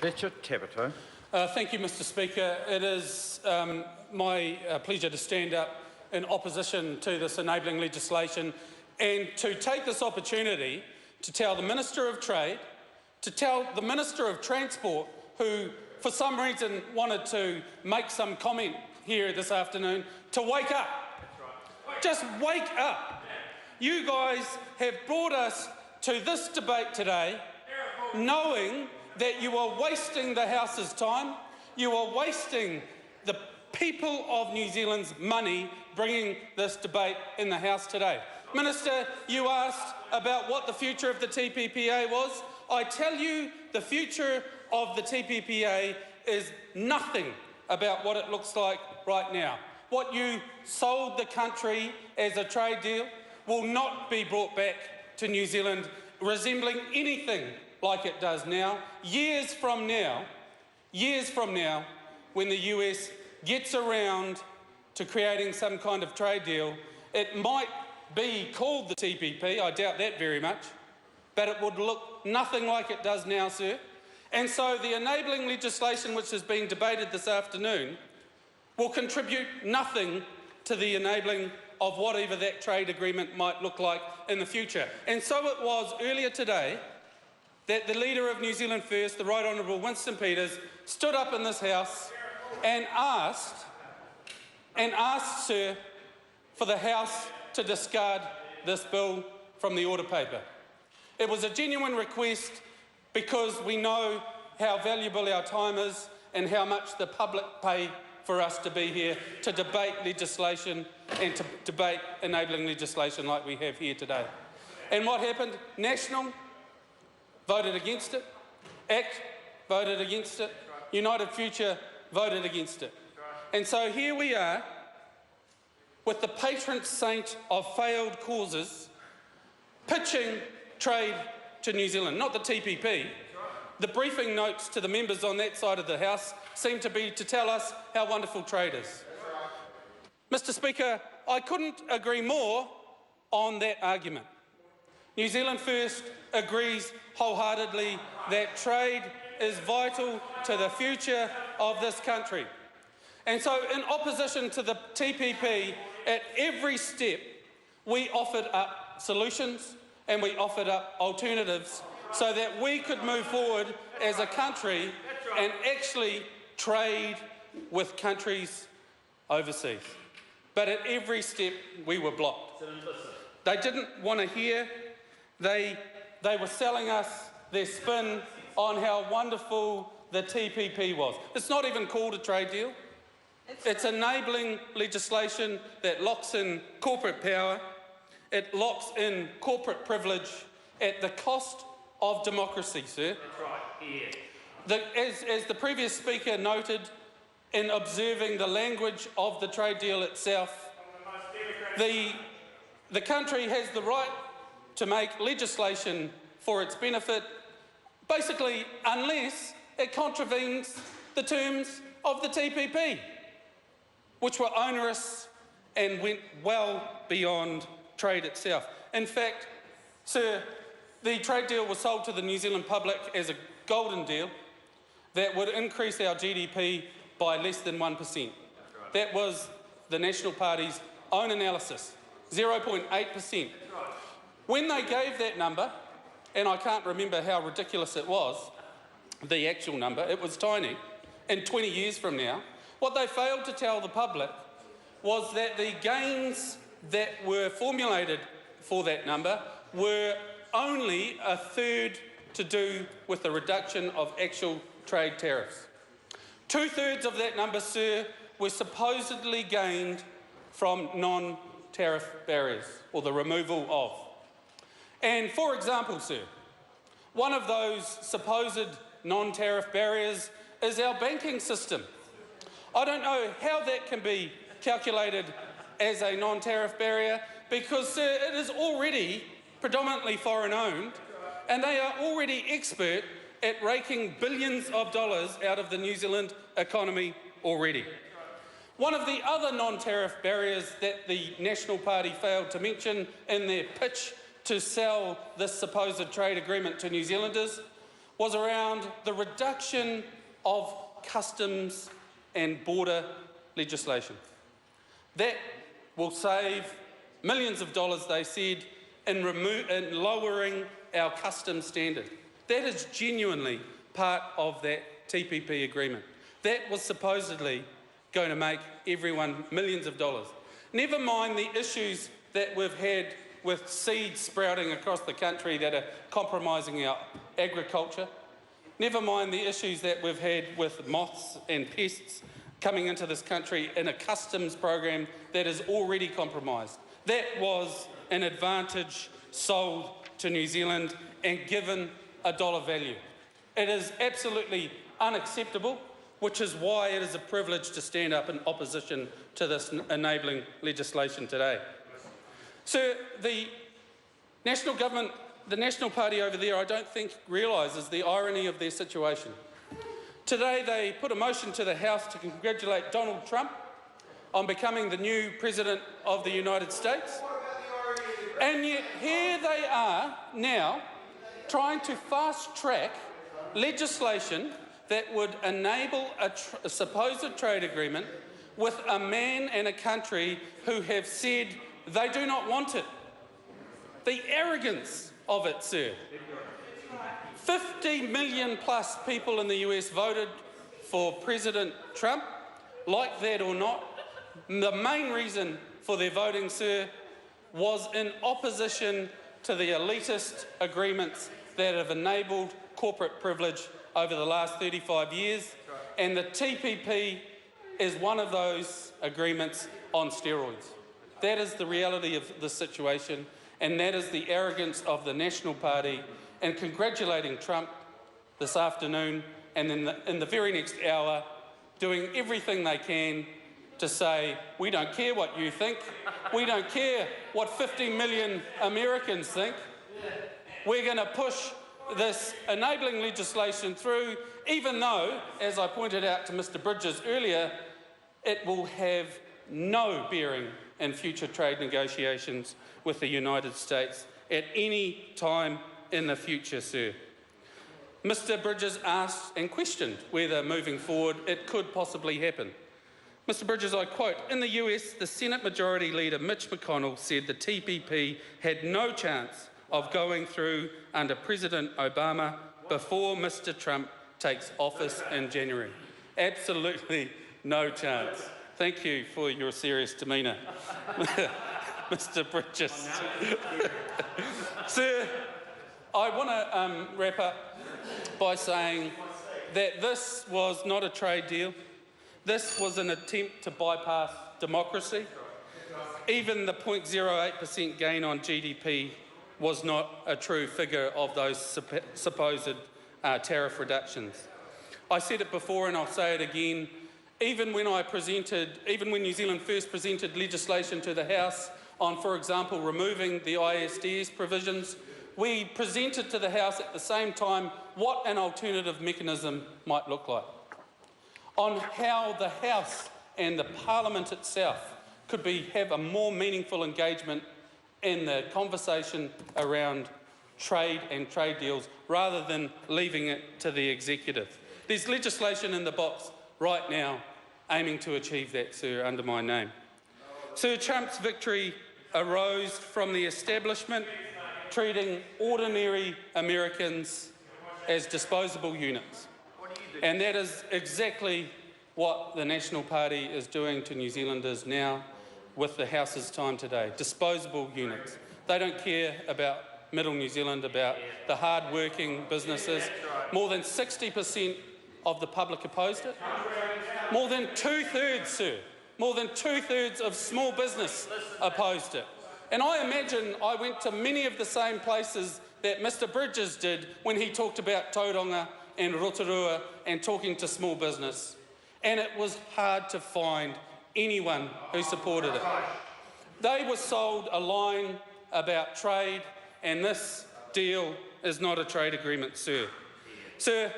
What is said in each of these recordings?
Thank you, Mr Speaker. It is my pleasure to stand up in opposition to this enabling legislation and to take this opportunity to tell the Minister of Trade, to tell the Minister of Transport, who for some reason wanted to make some comment here this afternoon, to wake up. Just wake up. You guys have brought us to this debate today knowing that you are wasting the House's time, you are wasting the people of New Zealand's money bringing this debate in the House today. Minister, you asked about what the future of the TPPA was. I tell you, the future of the TPPA is nothing about what it looks like right now. What you sold the country as a trade deal will not be brought back to New Zealand resembling anything like it does now. Years from now, when the US gets around to creating some kind of trade deal, it might be called the TPP, I doubt that very much, but it would look nothing like it does now, sir. And so the enabling legislation which is being debated this afternoon will contribute nothing to the enabling of whatever that trade agreement might look like in the future. And so it was earlier today that the Leader of New Zealand First, the Right Honourable Winston Peters, stood up in this House and asked, sir, for the House to discard this bill from the order paper. It was a genuine request because we know how valuable our time is and how much the public pay for us to be here to debate legislation and to debate enabling legislation like we have here today. And what happened? National voted against it, ACT voted against it, United Future voted against it. And so here we are with the patron saint of failed causes pitching trade to New Zealand, not the TPP. The briefing notes to the members on that side of the House seem to be to tell us how wonderful trade is. Mr Speaker, I couldn't agree more on that argument. New Zealand First agrees wholeheartedly that trade is vital to the future of this country. And so in opposition to the TPP, at every step we offered up solutions and we offered up alternatives so that we could move forward as a country and actually trade with countries overseas. But at every step we were blocked. They didn't want to hear. They were selling us their spin on how wonderful the TPP was. It's not even called a trade deal. It's enabling legislation that locks in corporate power. It locks in corporate privilege at the cost of democracy, sir. That's right, yeah. As the previous speaker noted, in observing the language of the trade deal itself, the country has the right to make legislation for its benefit, basically unless it contravenes the terms of the TPP, which were onerous and went well beyond trade itself. In fact, sir, the trade deal was sold to the New Zealand public as a golden deal that would increase our GDP by less than 1%. That was the National Party's own analysis, 0.8%. When they gave that number, and I can't remember how ridiculous it was, the actual number, it was tiny, and 20 years from now, what they failed to tell the public was that the gains that were formulated for that number were only a third to do with the reduction of actual trade tariffs. 2/3 of that number, sir, were supposedly gained from non-tariff barriers, or the removal of. And for example, sir, one of those supposed non-tariff barriers is our banking system. I don't know how that can be calculated as a non-tariff barrier because, sir, it is already predominantly foreign-owned and they are already expert at raking billions of dollars out of the New Zealand economy already. One of the other non-tariff barriers that the National Party failed to mention in their pitch to sell this supposed trade agreement to New Zealanders was around the reduction of customs and border legislation. That will save millions of dollars, they said, in lowering our customs standard. That is genuinely part of that TPP agreement. That was supposedly going to make everyone millions of dollars. Never mind the issues that we've had with seeds sprouting across the country that are compromising our agriculture. Never mind the issues that we've had with moths and pests coming into this country in a customs program that is already compromised. That was an advantage sold to New Zealand and given a dollar value. It is absolutely unacceptable, which is why it is a privilege to stand up in opposition to this enabling legislation today. Sir, the National Government, the National Party over there, I don't think realises the irony of their situation. Today they put a motion to the House to congratulate Donald Trump on becoming the new President of the United States. And yet here they are now trying to fast-track legislation that would enable a supposed trade agreement with a man and a country who have said they do not want it. The arrogance of it, sir. 50 million plus people in the US voted for President Trump. Like that or not, the main reason for their voting, sir, was in opposition to the elitist agreements that have enabled corporate privilege over the last 35 years, and the TPP is one of those agreements on steroids. That is the reality of the situation, and that is the arrogance of the National Party, and congratulating Trump this afternoon, and then in the very next hour, doing everything they can to say, we don't care what you think, we don't care what 50 million Americans think, we're going to push this enabling legislation through, even though, as I pointed out to Mr Bridges earlier, it will have no bearing in future trade negotiations with the United States at any time in the future, sir. Mr Bridges asked and questioned whether moving forward it could possibly happen. Mr Bridges, I quote, "In the US, the Senate Majority Leader Mitch McConnell said the TPP had no chance of going through under President Obama before Mr Trump takes office in January." Absolutely no chance. Thank you for your serious demeanour, Mr Bridges. Sir, I want to wrap up by saying that this was not a trade deal. This was an attempt to bypass democracy. Even the 0.08% gain on GDP was not a true figure of those supposed tariff reductions. I said it before and I'll say it again. Even when New Zealand first presented legislation to the House on, for example, removing the ISDS provisions, we presented to the House at the same time what an alternative mechanism might look like, on how the House and the Parliament itself could have a more meaningful engagement in the conversation around trade and trade deals rather than leaving it to the executive. There's legislation in the box right now aiming to achieve that, sir, under my name. Sir, Trump's victory arose from the establishment treating ordinary Americans as disposable units. And that is exactly what the National Party is doing to New Zealanders now with the House's time today. Disposable units. They don't care about middle New Zealand, about the hard-working businesses. More than 60% of the public opposed it. More than two-thirds, sir, more than two-thirds of small business opposed it. And I imagine I went to many of the same places that Mr Bridges did when he talked about Tauranga and Rotorua and talking to small business. And it was hard to find anyone who supported it. They were sold a line about trade, and this deal is not a trade agreement, sir. Sir,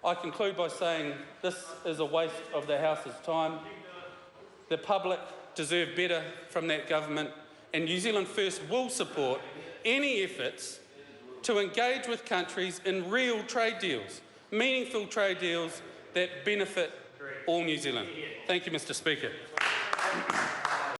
I conclude by saying this is a waste of the House's time. The public deserve better from that government, and New Zealand First will support any efforts to engage with countries in real trade deals, meaningful trade deals that benefit all New Zealand. Thank you, Mr. Speaker.